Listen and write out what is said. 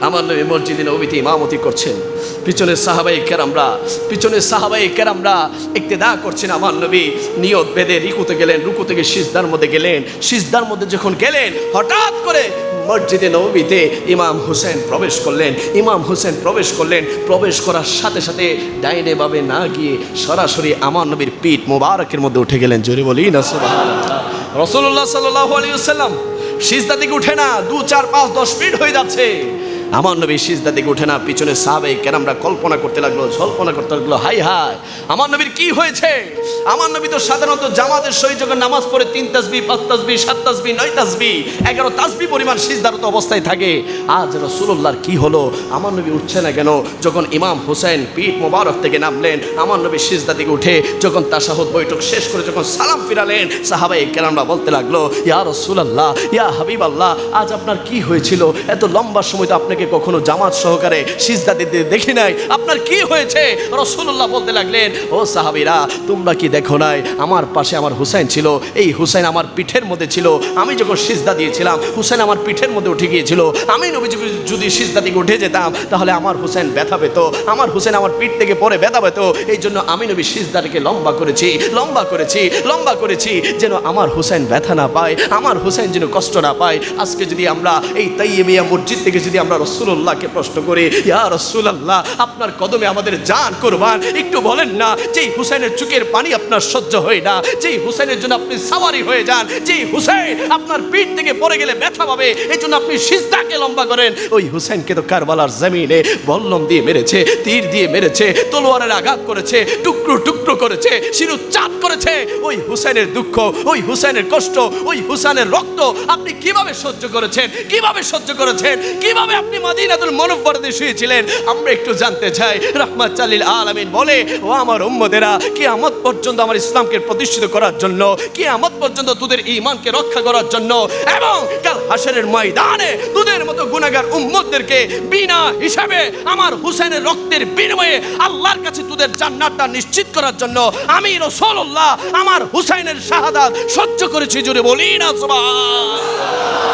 আমার নবী মসজিদে নববীতে ইমামতি করছেন, পিছনের সাহাবায়ে কেরামরা ইক্তেদা করছেন। আমার নবী নিয়ত বেঁধে রুকু থেকে সিজদার মধ্যে গেলেন। সিজদার মধ্যে যখন গেলেন, হঠাৎ করে মসজিদে নববীতে ইমাম হুসেন প্রবেশ করলেন। প্রবেশ করার সাথে সাথে ডাইনে বামে না গিয়ে সরাসরি আমার নবীর পিঠ মোবারকের মধ্যে উঠে গেলেন। জোরে বলি না সুবহানাল্লাহ। রাসূলুল্লাহ সাল্লাল্লাহু আলাইহি ওয়াসাল্লাম সিজদা থেকে উঠে না, 2, 4, 5, 10 মিনিট হয়ে যাচ্ছে, আমার নবী সিজদা থেকে উঠে না। পিছনে সাহাবায়ে কেরামরা কল্পনা করতে লাগলো, হাই আমার নবীর কি হয়েছে। আমার নবী তো সাধারণত জামাতের সহিত যখন নামাজ পড়ে 3 তাসবিহ, 5 তাসবিহ, 7 তাসবিহ, 9 তাসবিহ, 11 তাসবিহ পরিমাণ সিজদারত অবস্থায় থাকে। আজ রাসূলুল্লাহর কি হলো, আমার নবী উঠছে না কেন? যখন ইমাম হুসেন পিঠ মোবারক থেকে নামলেন, আমার নবী সিজদা থেকে উঠে যখন তাশাহুদ বৈঠক শেষ করে যখন সালাম ফিরালেন, সাহাবায়ে কেরামরা বলতে লাগলো, ইয়া রাসূলুল্লাহ, ইয়া হাবিবাল্লাহ, আজ আপনার কি হয়েছিল? এত লম্বা সময় তো আপনাকে কখনো জামাত সহকারে সিজদা দিতে দেখি নাই, আপনার কি হয়েছে? রাসূলুল্লাহ বলতে লাগলেন, ও সাহাবীরা, তোমরা কি দেখো নাই আমার পাশে আমার হুসাইন ছিল, এই হুসাইন আমার পিঠের মধ্যে ছিল, আমি যখন সিজদা দিয়েছিলাম হুসাইন আমার পিঠের মধ্যে উঠে গিয়েছিল, আমি নবী যদি সিজদা থেকে উঠে যেতাম তাহলে আমার হুসাইন ব্যথা পেত, আমার হুসাইন আমার পিঠ থেকে পরে ব্যথা পেত, এই জন্য আমি নবী সিজদাটাকে লম্বা করেছি যেন আমার হুসাইন ব্যথা না পায়, আমার হুসাইন যেন কষ্ট না পায়। আজকে যদি আমরা এই তাইয়্যিবিয়া মসজিদ থেকে যদি আমরা রাসূলুল্লাহকে প্রশ্ন করি, ইয়া রাসূলুল্লাহ, আপনার কদমে আমাদের জান কুরবান, একটু বলেন না, যেই হুসাইনের চোখের পানি আপনার সহ্য হয় না, যেই হুসাইনের জন্য আপনি সাওয়ারি হয়ে যান, যেই হুসাইন আপনার পিঠ থেকে পড়ে গেলে ব্যথা পাবে, এই জন্য আপনি সিজদাকে লম্বা করেন, ওই হুসাইনকে তো কারবালার জমিনে বল্লম দিয়ে মেরেছে, তীর দিয়ে মেরেছে, তলোয়ারের আঘাত করেছে, টুকরো করেছে, শিরুচ্চাট করেছে। ওই হুসাইনের দুঃখ, ওই হুসাইনের কষ্ট, ওই হুসাইনের রক্ত আপনি কিভাবে সহ্য করেছেন? কিভাবে আপনি মদিনাতুল মুনাওয়ারাতে শুয়েছিলেন? আমরা একটু জানতে চাই। রাহমাতুল লিল আলামিন বলে, ও আমার উম্মতেরা, কিয়ামত পর্যন্ত আমার ইসলামকে প্রতিষ্ঠিত করার জন্য, কিয়ামত পর্যন্ত তোদের ঈমানকে রক্ষা করার জন্য, এবং কাল হাশরের ময়দানে তোদের মতো গুনাহগার উম্মতদেরকে বিনা হিসাবে আমার হুসাইনের রক্তের বিনিময়ে আল্লাহর কাছে তোদের জান্নাতটা নিশ্চিত করার জন্য আমি রাসূলুল্লাহ আমার হুসাইনের শাহাদাত সহ্য করেছি। জোরে বলি না সুবহানাল্লাহ।